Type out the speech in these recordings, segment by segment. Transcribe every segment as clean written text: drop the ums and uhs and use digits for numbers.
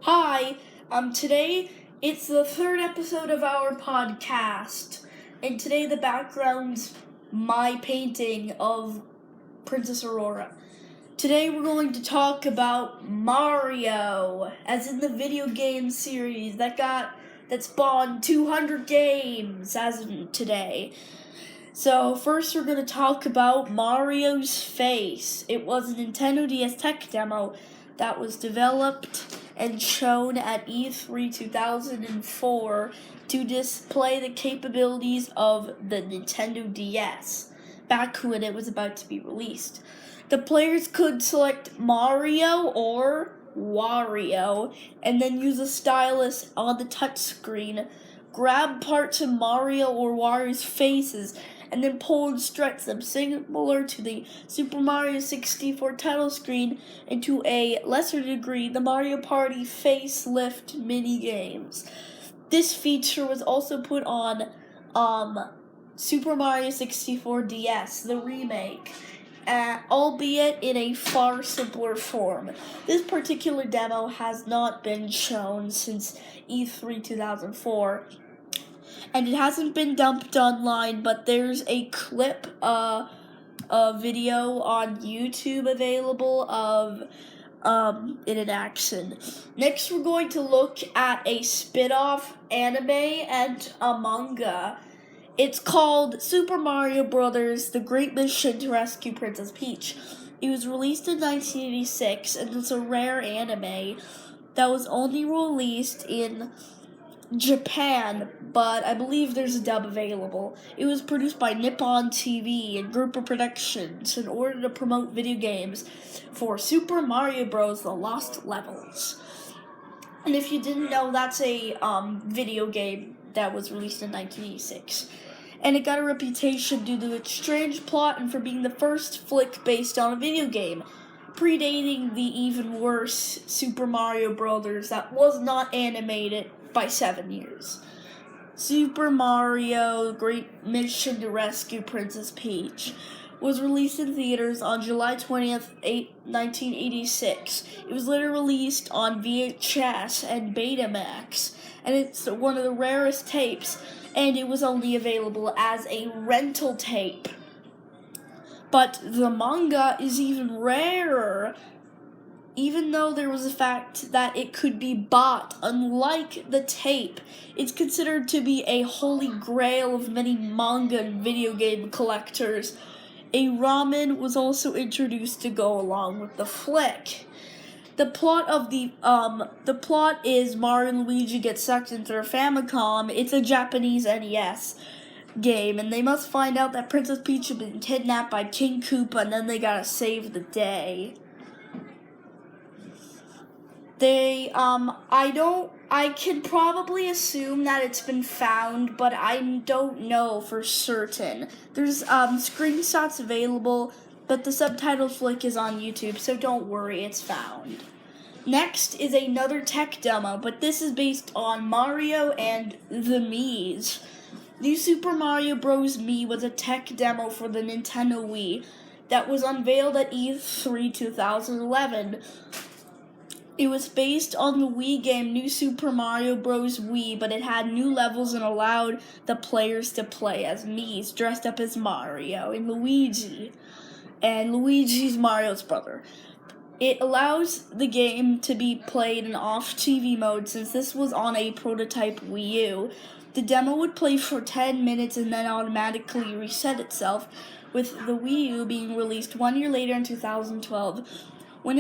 Hi, today it's the third episode of our podcast, and today the background's my painting of Princess Aurora. Today we're going to talk about Mario, as in the video game series that spawned 200 games as in today. So first we're going to talk about Mario's face. It was a Nintendo DS tech demo that was developed and shown at E3 2004 to display the capabilities of the Nintendo DS back when it was about to be released. The players could select Mario or Wario and then use a stylus on the touchscreen, grab parts of Mario or Wario's faces, and then pull and stretch them, similar to the Super Mario 64 title screen, and to a lesser degree, the Mario Party facelift mini-games. This feature was also put on Super Mario 64 DS, the remake, albeit in a far simpler form. This particular demo has not been shown since E3 2004, and it hasn't been dumped online, but there's a clip, a video on YouTube available of it in action. Next, we're going to look at a spin-off anime and a manga. It's called Super Mario Bros. The Great Mission to Rescue Princess Peach. It was released in 1986, and it's a rare anime that was only released in Japan, but I believe there's a dub available. It was produced by Nippon TV and Group of Productions in order to promote video games for Super Mario Bros. The Lost Levels. And if you didn't know, that's a video game that was released in 1986. And it got a reputation due to its strange plot and for being the first flick based on a video game, predating the even worse Super Mario Bros. That was not animated by 7 years. Super Mario Great Mission to Rescue Princess Peach was released in theaters on July 20th, 1986. It was later released on VHS and Betamax, and it's one of the rarest tapes, and it was only available as a rental tape. But the manga is even rarer, even though there was a fact that it could be bought. Unlike the tape, it's considered to be a holy grail of many manga and video game collectors. A ramen was also introduced to go along with the flick. The plot is Mario and Luigi get sucked into their Famicom. It's a Japanese NES game, and they must find out that Princess Peach has been kidnapped by King Koopa, and then they gotta save the day. I can probably assume that it's been found, but I don't know for certain. There's, screenshots available, but the subtitle flick is on YouTube, so don't worry, it's found. Next is another tech demo, but this is based on Mario and the Mii's. New Super Mario Bros. Mii was a tech demo for the Nintendo Wii that was unveiled at E3 2011. It was based on the Wii game New Super Mario Bros. Wii, but it had new levels and allowed the players to play as Mii's, dressed up as Mario and Luigi. And Luigi's Mario's brother. It allows the game to be played in off-TV mode since this was on a prototype Wii U. The demo would play for 10 minutes and then automatically reset itself, with the Wii U being released 1 year later in 2012. One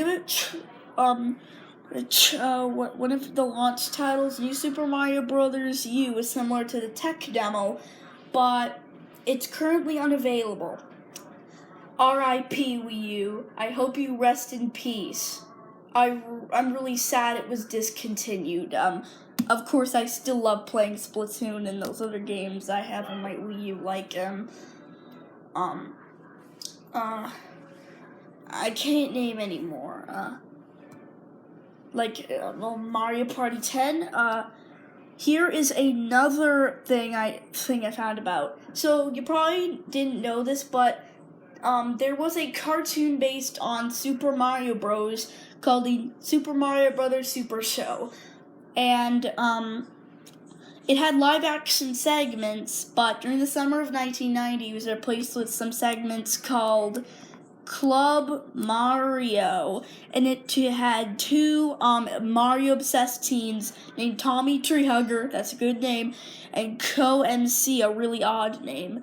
of the launch titles, New Super Mario Bros. U, is similar to the tech demo, but it's currently unavailable. R.I.P. Wii U. I hope you rest in peace. I'm really sad it was discontinued. Of course, I still love playing Splatoon and those other games I have on my Wii U, like, I can't name any more. Mario Party 10. Here is another thing I found about. So you probably didn't know this, but there was a cartoon based on Super Mario Bros. Called the Super Mario Brothers Super Show. And it had live action segments, but during the summer of 1990 it was replaced with some segments called Club Mario, and it had two Mario-obsessed teens named Tommy Treehugger, that's a good name, and Co-MC, a really odd name.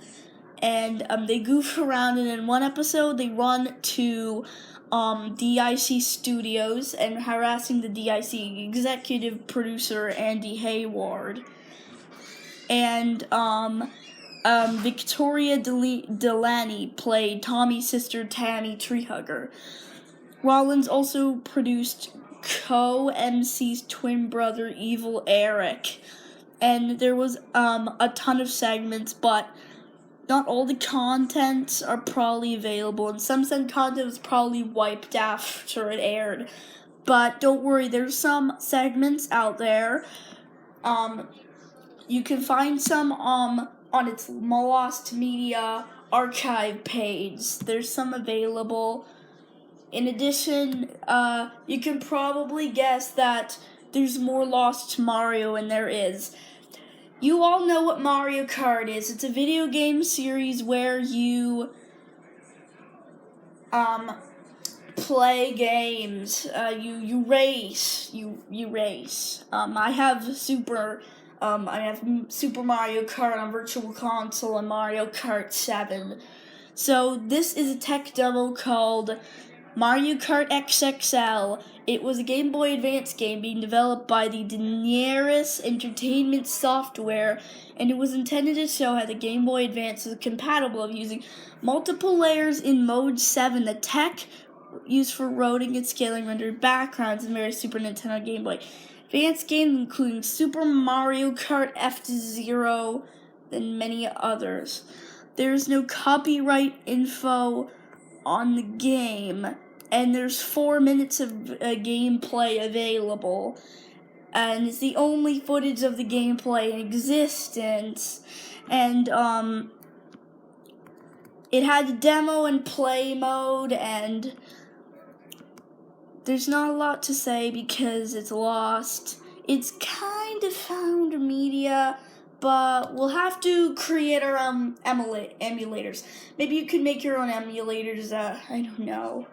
And they goof around, and in one episode they run to DIC Studios and harassing the DIC executive producer Andy Hayward. And Victoria Delaney played Tommy's sister Tammy Treehugger. Rollins also produced Co-MC's twin brother Evil Eric. And there was a ton of segments, but not all the contents are probably available, and some content was probably wiped after it aired. But don't worry, there's some segments out there. You can find some on its Lost Media archive page. There's some available. In addition, you can probably guess that there's more Lost Mario than there is. You all know what Mario Kart is. It's a video game series where you play games. You race. You race. I have Super Mario Kart on Virtual Console and Mario Kart 7. So this is a tech demo called Mario Kart XXL. It was a Game Boy Advance game being developed by the Daenerys Entertainment Software, and it was intended to show how the Game Boy Advance is compatible of using multiple layers in Mode 7, the tech used for rotating and scaling rendered backgrounds in various Super Nintendo Game Boy Advance games, including Super Mario Kart F-Zero and many others. There is no copyright info on the game, and there's 4 minutes of gameplay available, and it's the only footage of the gameplay in existence. And it had a demo and play mode, and there's not a lot to say because it's lost. It's kind of found media, but we'll have to create our emulators. Maybe you could make your own emulators. I don't know.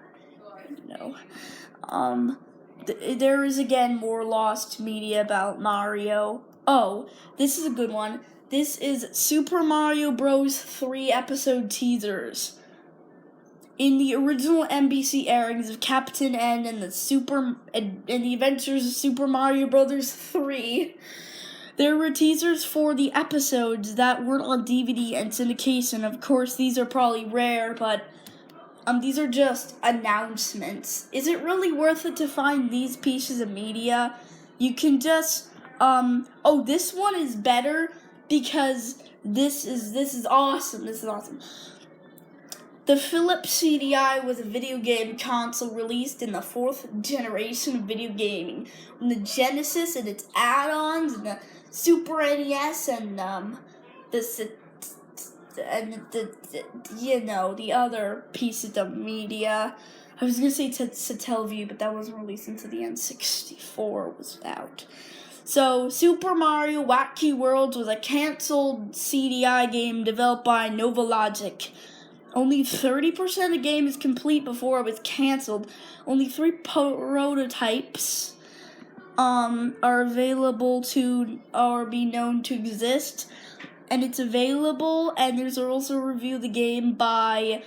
There is again more lost media about Mario. Oh, this is a good one. This is Super Mario Bros. 3 episode teasers. In the original NBC airings of Captain N and the Adventures of Super Mario Bros. 3. There were teasers for the episodes that weren't on DVD and syndication. Of course, these are probably rare, but these are just announcements. Is it really worth it to find these pieces of media? You can just, this one is better because this is awesome. This is awesome. The Philips CDI was a video game console released in the 4th generation of video gaming, when the Genesis and its add-ons and the Super NES and the other pieces of media. I was gonna say Satellaview, but that wasn't released until the N64 was out. So, Super Mario Wacky Worlds was a cancelled CDI game developed by Nova Logic. Only 30% of the game is complete before it was cancelled. Only 3 prototypes are available to or be known to exist, and it's available. And there's also a review of the game by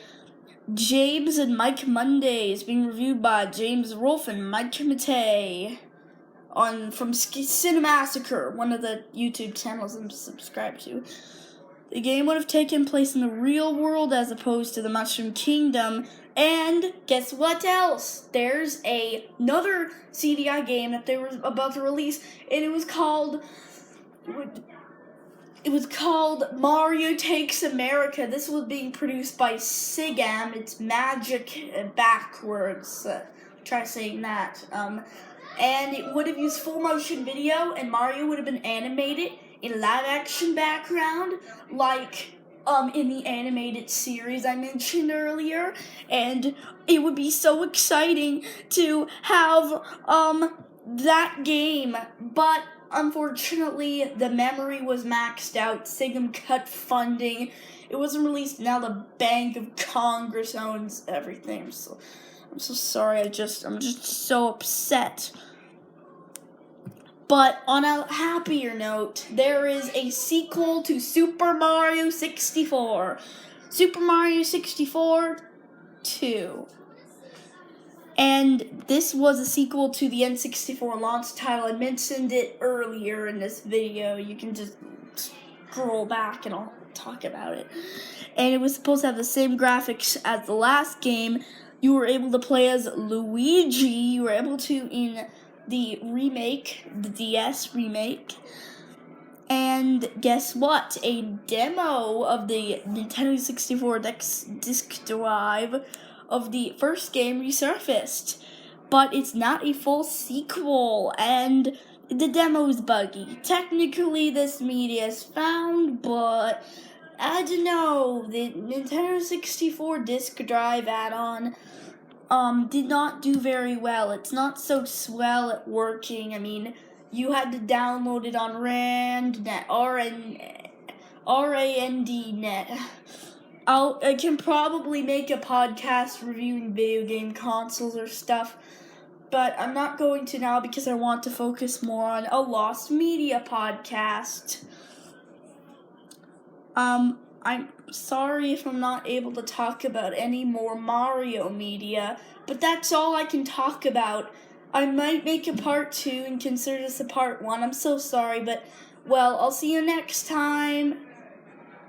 James and Mike Mondays, being reviewed by James Rolfe and Mike Matei from Cinemassacre, one of the YouTube channels I'm subscribed to. The game would have taken place in the real world as opposed to the Mushroom Kingdom. And guess what else? There's another CDI game that they were about to release, and it was called Mario Takes America. This was being produced by Sigam. It's magic backwards. Try saying that. And it would have used full motion video, and Mario would have been animated in live action background, like in the animated series I mentioned earlier, and it would be so exciting to have that game, but unfortunately the memory was maxed out. Sigum cut funding. It wasn't released. Now the Bank of Congress owns everything. I'm so sorry. I'm just so upset. But on a happier note, there is a sequel to Super Mario 64. Super Mario 64 2. And this was a sequel to the N64 launch title. I mentioned it earlier in this video. You can just scroll back and I'll talk about it. And it was supposed to have the same graphics as the last game. You were able to play as Luigi. You were able to in the remake, the DS remake. And guess what? A demo of the Nintendo 64 disc drive of the first game resurfaced. But it's not a full sequel, and the demo is buggy. Technically, this media is found, but I don't know. The Nintendo 64 disc drive add-on did not do very well. It's not so swell at working. I mean, you had to download it on RANDnet, RANDnet. I can probably make a podcast reviewing video game consoles or stuff, but I'm not going to now because I want to focus more on a lost media podcast. I'm sorry if I'm not able to talk about any more Mario media, but that's all I can talk about. I might make a part 2 and consider this a part 1. I'm so sorry, but, well, I'll see you next time.